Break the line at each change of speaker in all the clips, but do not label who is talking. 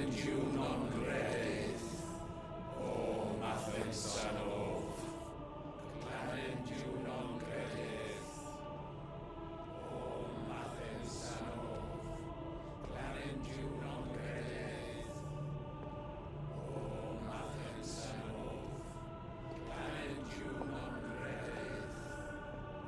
Clanendiw non gredith, o Mathen Sanof. Clanendiw non gredith, o Mathen Sanof. Clanendiw non gredith, o Mathen Sanof. Clanendiw non gredith,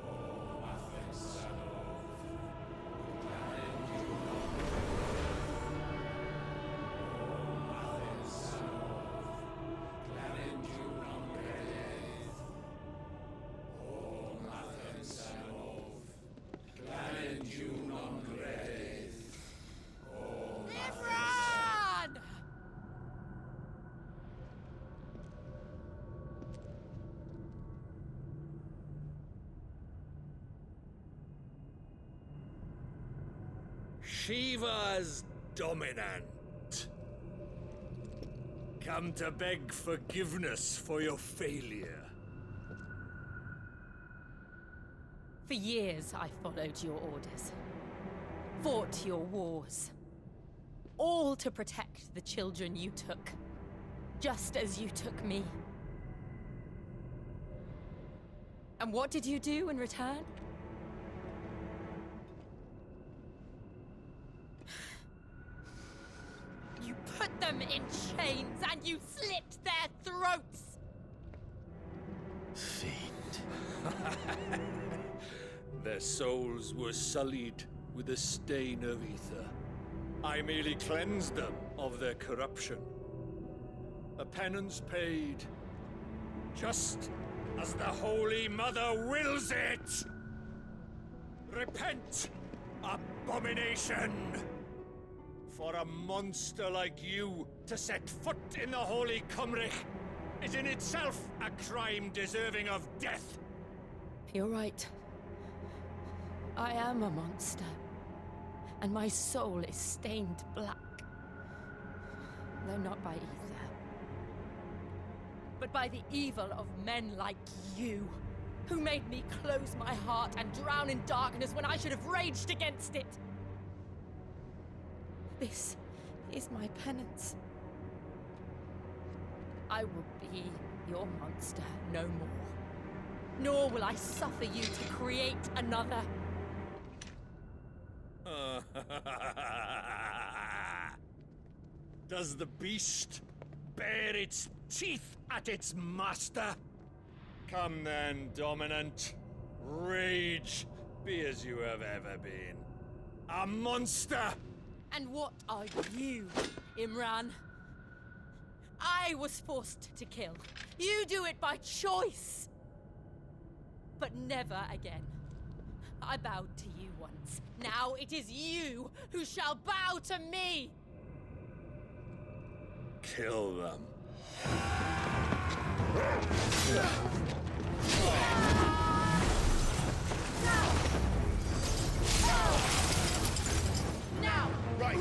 o Mathen Sanof. Clanendiw non Clanendiw non gredith, o Mathen Sanof. Clanendiw non gredith, o
Imran!
Shiva's dominant. Come to beg forgiveness for your failure.
For years I followed your orders. Fought your wars. All to protect the children you took. Just as you took me. And what did you do in return? You put them in chains and you slit their throats!
Fiend. Their souls were sullied with a stain of ether. I merely cleansed them of their corruption. A penance paid, just as the Holy Mother wills it! Repent, abomination! For a monster like you to set foot in the Holy Cymrich is in itself a crime deserving of death.
You're right. I am a monster. And my soul is stained black. Though not by ether. But by the evil of men like you, who made me close my heart and drown in darkness when I should have raged against it. This is my penance. I will be your monster no more. Nor will I suffer you to create another.
Does the beast bare its teeth at its master? Come then, dominant. Rage, be as you have ever been. A monster!
And what are you, Imran? I was forced to kill. You do it by choice. But never again. I bowed to you once. Now it is you who shall bow to me!
Kill them.
Now!
Right!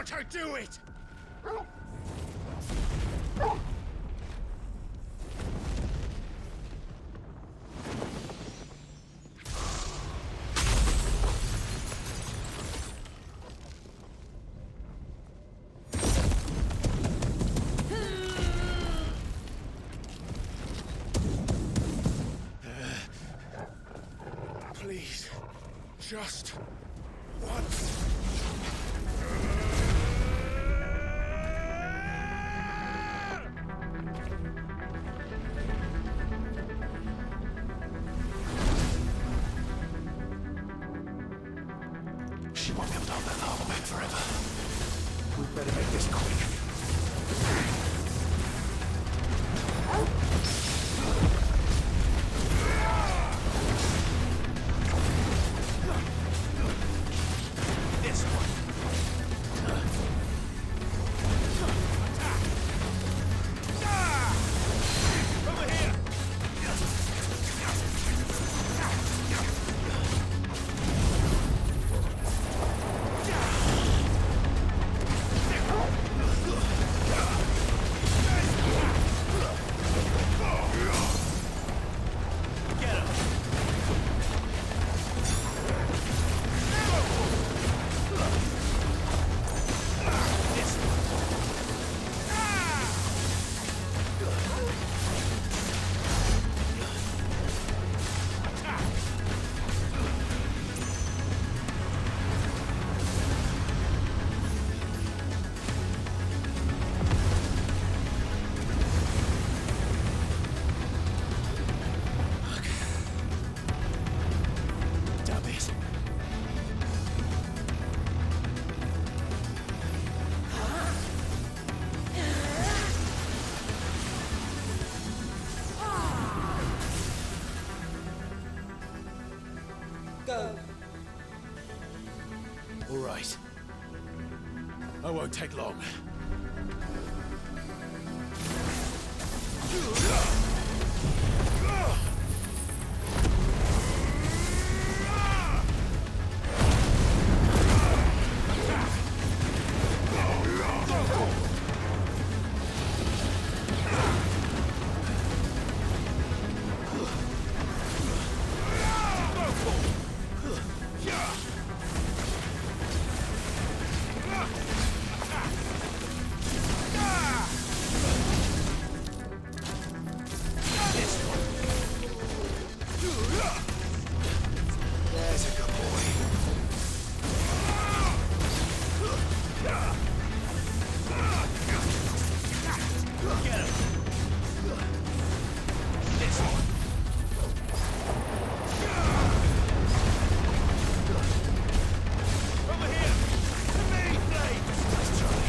can't I do it? Please, just once.
She won't be able to hold that harbor back forever. We better make this quick. This one. Over here. Get him. This Damn it.
Go.
All right. I won't take long. There's a good boy. Get him. This one. Over here. To me, Blade. Nice try.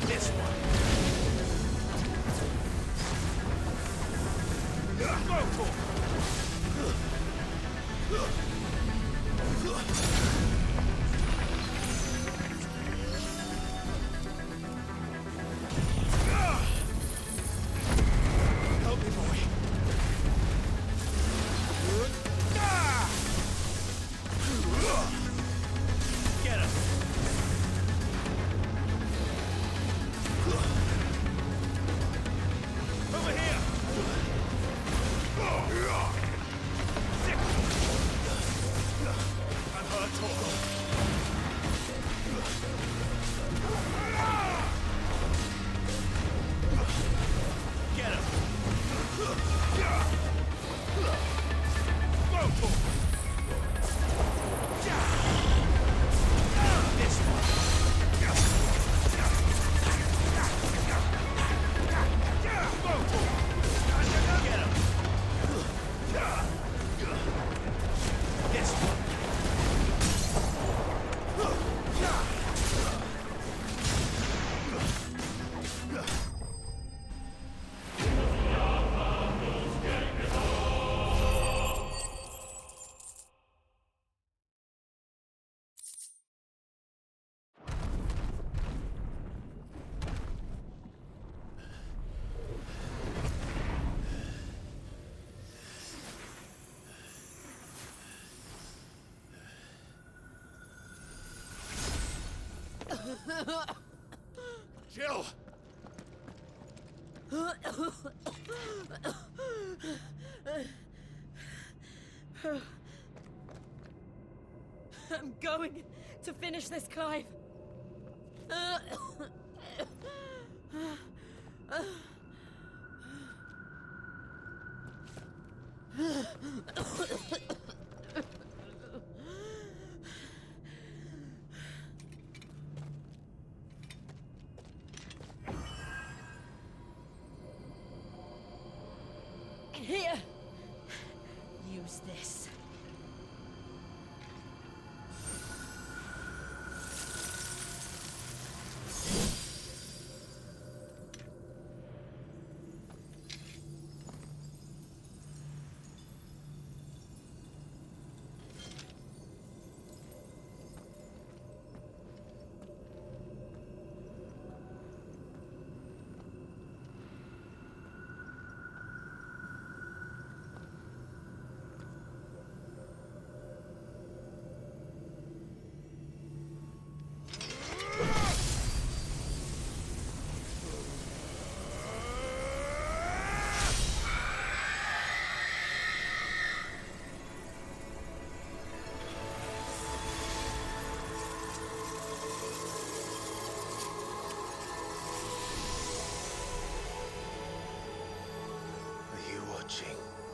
This one. Help me, boy. Get him. Over here. I'm hurt, Torgal.
Jill!
I'm going to finish this, Clive. Here. Use this.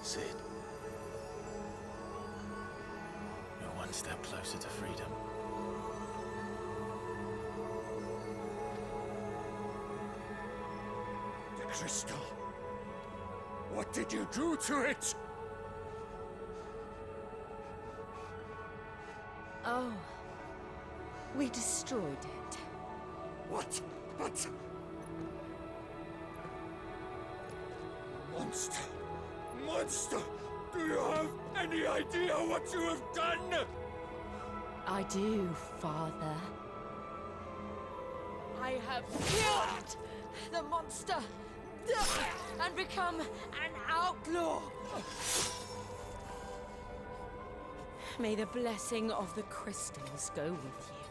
Sid. You're one step closer to freedom.
The crystal. What did you do to it?
Oh. We destroyed it.
What? But... Monster! Monster! Do you have any idea what you have done?
I do, Father. I have killed the monster and become an outlaw. May the blessing of the crystals go with you.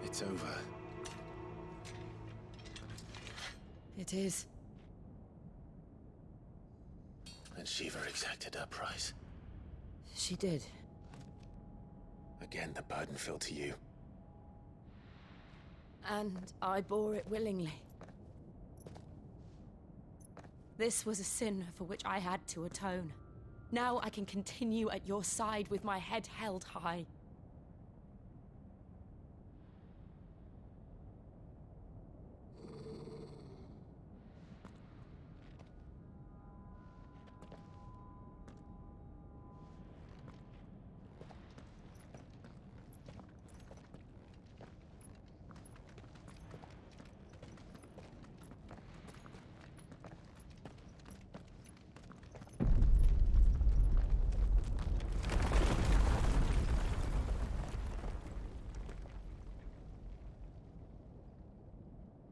It's over.
It is.
And Shiva exacted her price.
She did.
Again, the burden fell to you.
And I bore it willingly. This was a sin for which I had to atone. Now I can continue at your side with my head held high.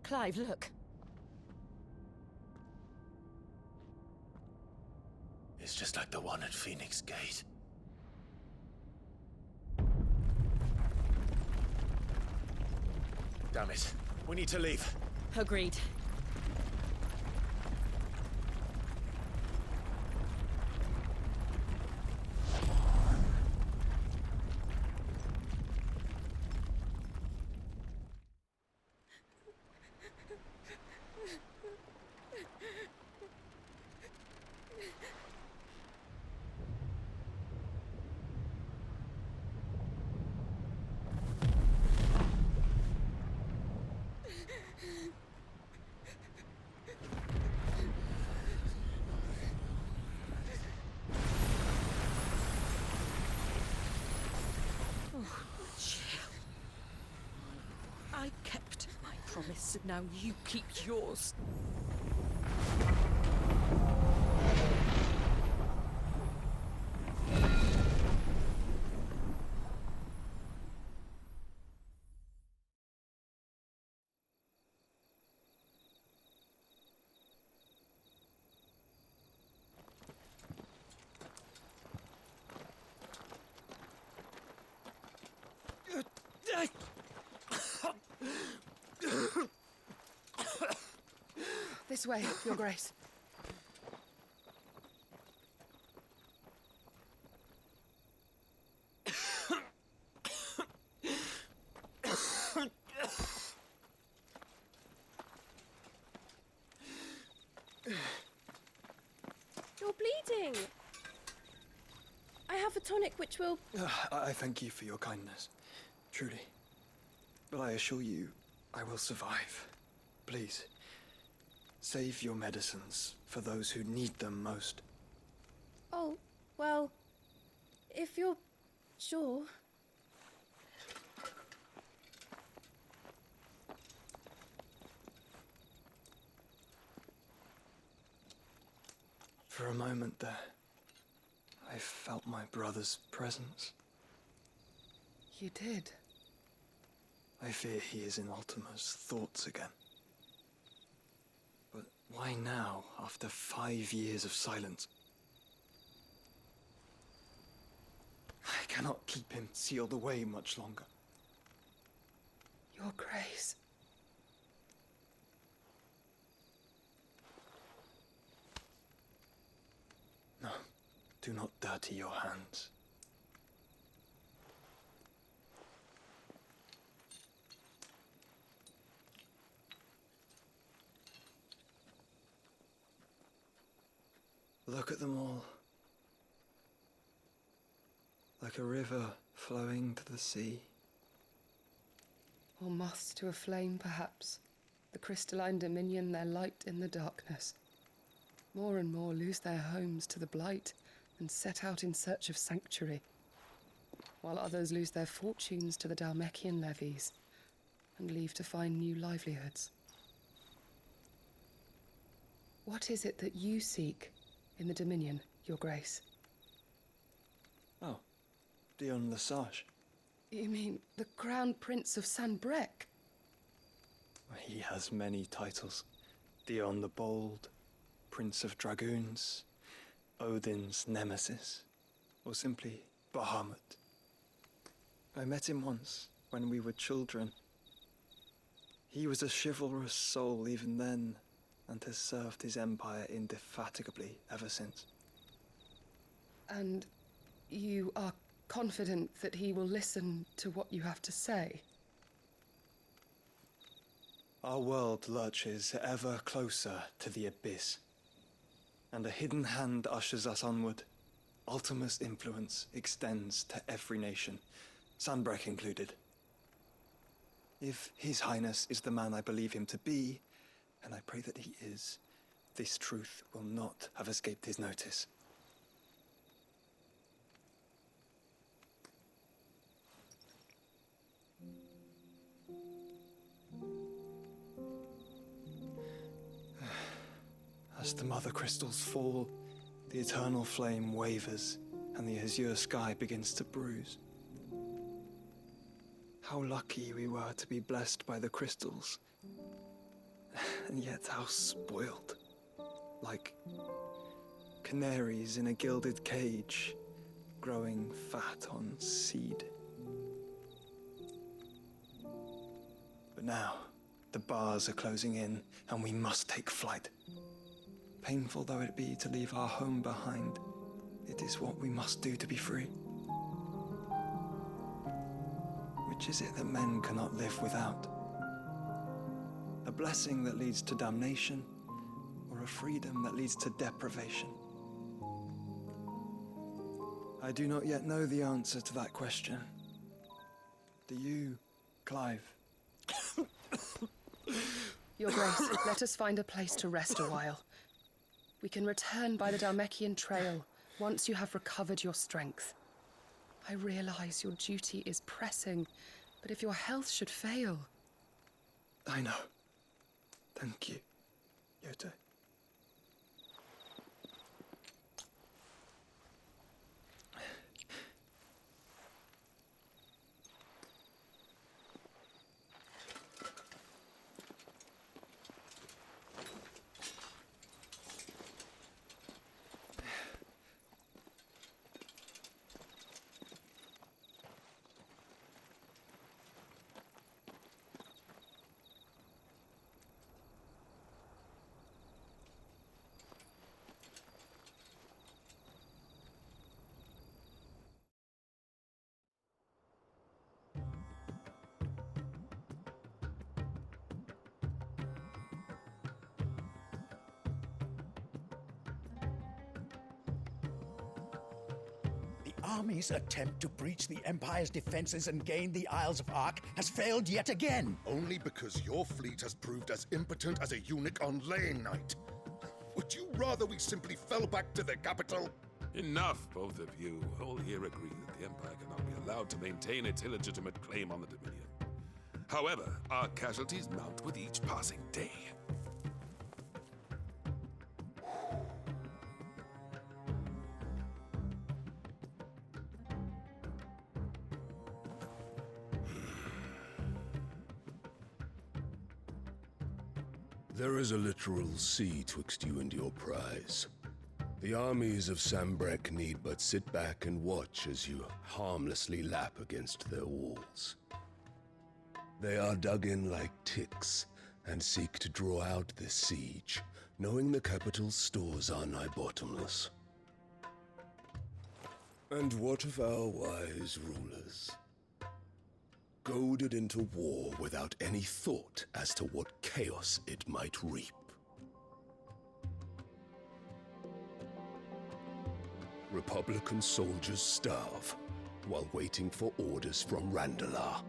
Clive, look.
It's just like the one at Phoenix Gate. Damn it. We need to leave.
Agreed. I kept my promise, and now you keep yours.
This way, Your Grace.
You're bleeding. I have a tonic which will...
I thank you for your kindness, truly. But I assure you, I will survive. Please, save your medicines for those who need them most.
Oh, well, if you're sure.
For a moment there, I felt my brother's presence.
You did.
I fear he is in Ultima's thoughts again. But why now, after 5 years of silence? I cannot keep him sealed away much longer.
Your Grace.
No, do not dirty your hands. Look at them all. Like a river flowing to the sea.
Or moths to a flame, perhaps. The crystalline dominion, their light in the darkness. More and more lose their homes to the blight and set out in search of sanctuary, while others lose their fortunes to the Dalmekian levies and leave to find new livelihoods. What is it that you seek in the Dominion, Your Grace?
Oh, Dion Lesage.
You mean the Crown Prince of Sanbrec?
He has many titles. Dion the Bold, Prince of Dragoons, Odin's Nemesis, or simply Bahamut. I met him once, when we were children. He was a chivalrous soul even then, and has served his empire indefatigably ever since.
And you are confident that he will listen to what you have to say?
Our world lurches ever closer to the abyss, and a hidden hand ushers us onward. Ultima's influence extends to every nation, Sanbrec included. If His Highness is the man I believe him to be, and I pray that he is, this truth will not have escaped his notice. As the mother crystals fall, the eternal flame wavers, and the azure sky begins to bruise. How lucky we were to be blessed by the crystals, and yet how spoiled. Like canaries in a gilded cage, growing fat on seed. But now, the bars are closing in, and we must take flight. Painful though it be to leave our home behind, it is what we must do to be free. Which is it that men cannot live without? A blessing that leads to damnation, or a freedom that leads to deprivation? I do not yet know the answer to that question. Do you, Clive?
Your Grace, let us find a place to rest a while. We can return by the Dalmekian trail once you have recovered your strength. I realize your duty is pressing, but if your health should fail...
I know. Thank you, Yote.
The army's attempt to breach the Empire's defenses and gain the Isles of Ark has failed yet again.
Only because your fleet has proved as impotent as a eunuch on laying night. Would you rather we simply fell back to the capital?
Enough, both of you. All here agree that the Empire cannot be allowed to maintain its illegitimate claim on the Dominion. However, our casualties mount with each passing day.
There is a literal sea twixt you and your prize. The armies of Sambrek need but sit back and watch as you harmlessly lap against their walls. They are dug in like ticks and seek to draw out this siege, knowing the capital's stores are nigh bottomless. And what of our wise rulers? Goaded into war without any thought as to what chaos it might reap. Republican soldiers starve while waiting for orders from Randalar.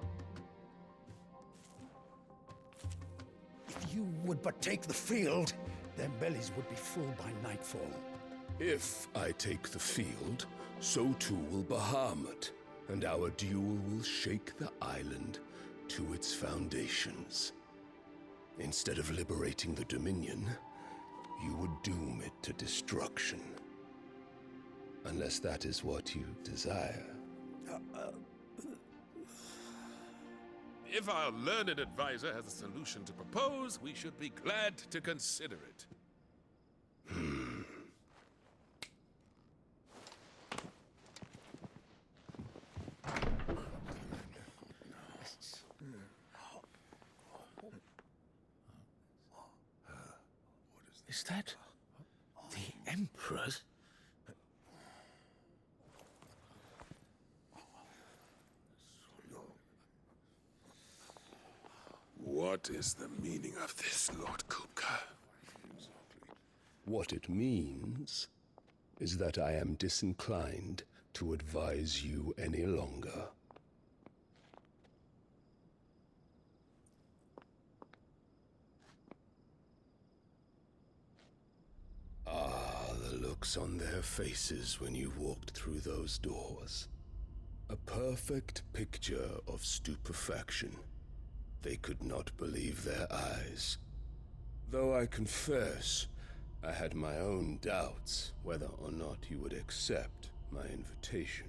If you would but take the field, their bellies would be full by nightfall.
If I take the field, so too will Bahamut, and our duel will shake the island to its foundations. Instead of liberating the Dominion, you would doom it to destruction. Unless that is what you desire.
If our learned advisor has a solution to propose, we should be glad to consider it.
Is that the Emperor's?
What is the meaning of this, Lord Kupka?
What it means is that I am disinclined to advise you any longer. The looks on their faces when you walked through those doors. A perfect picture of stupefaction. They could not believe their eyes. Though I confess, I had my own doubts whether or not you would accept my invitation.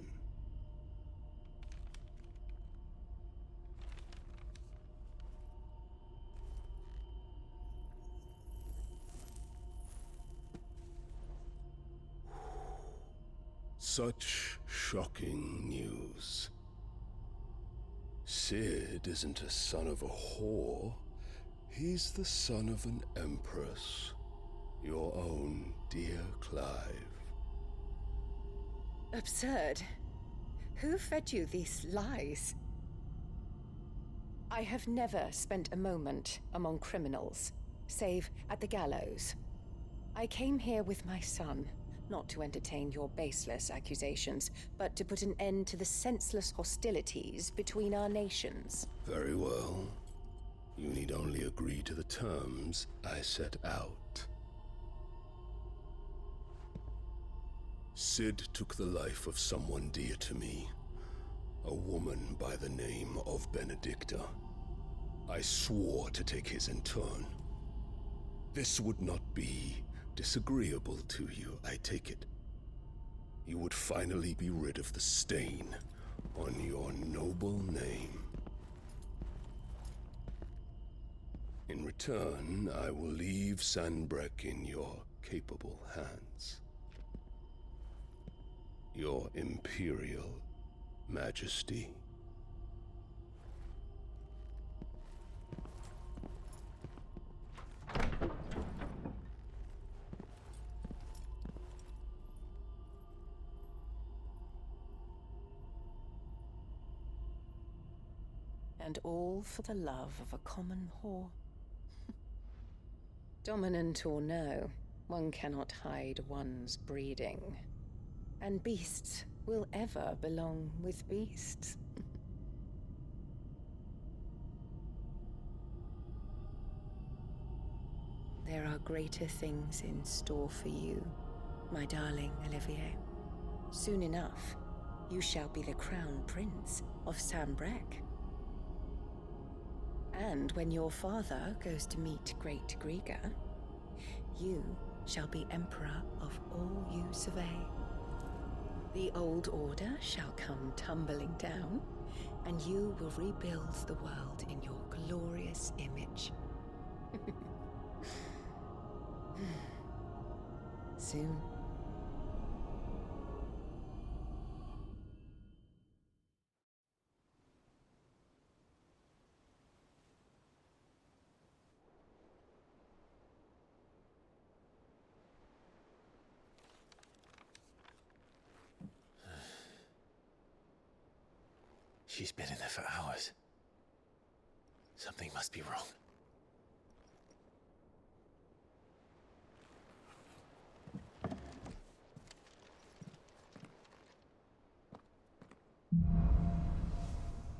Such shocking news. Sid isn't a son of a whore. He's the son of an empress. Your own dear Clive.
Absurd. Who fed you these lies? I have never spent a moment among criminals, save at the gallows. I came here with my son, Not to entertain your baseless accusations, but to put an end to the senseless hostilities between our nations.
Very well. You need only agree to the terms I set out. Cid took the life of someone dear to me, a woman by the name of Benedicta. I swore to take his in turn. This would not be disagreeable to you, I take it. You would finally be rid of the stain on your noble name. In return, I will leave Sanbreque in your capable hands. Your Imperial Majesty.
And all for the love of a common whore. Dominant or no, one cannot hide one's breeding. And beasts will ever belong with beasts. There are greater things in store for you, my darling Olivier. Soon enough, you shall be the crown prince of Sanbreque. And when your father goes to meet Great Griga, you shall be emperor of all you survey. The old order shall come tumbling down, and you will rebuild the world in your glorious image. Soon.
She's been in there for hours. Something must be wrong.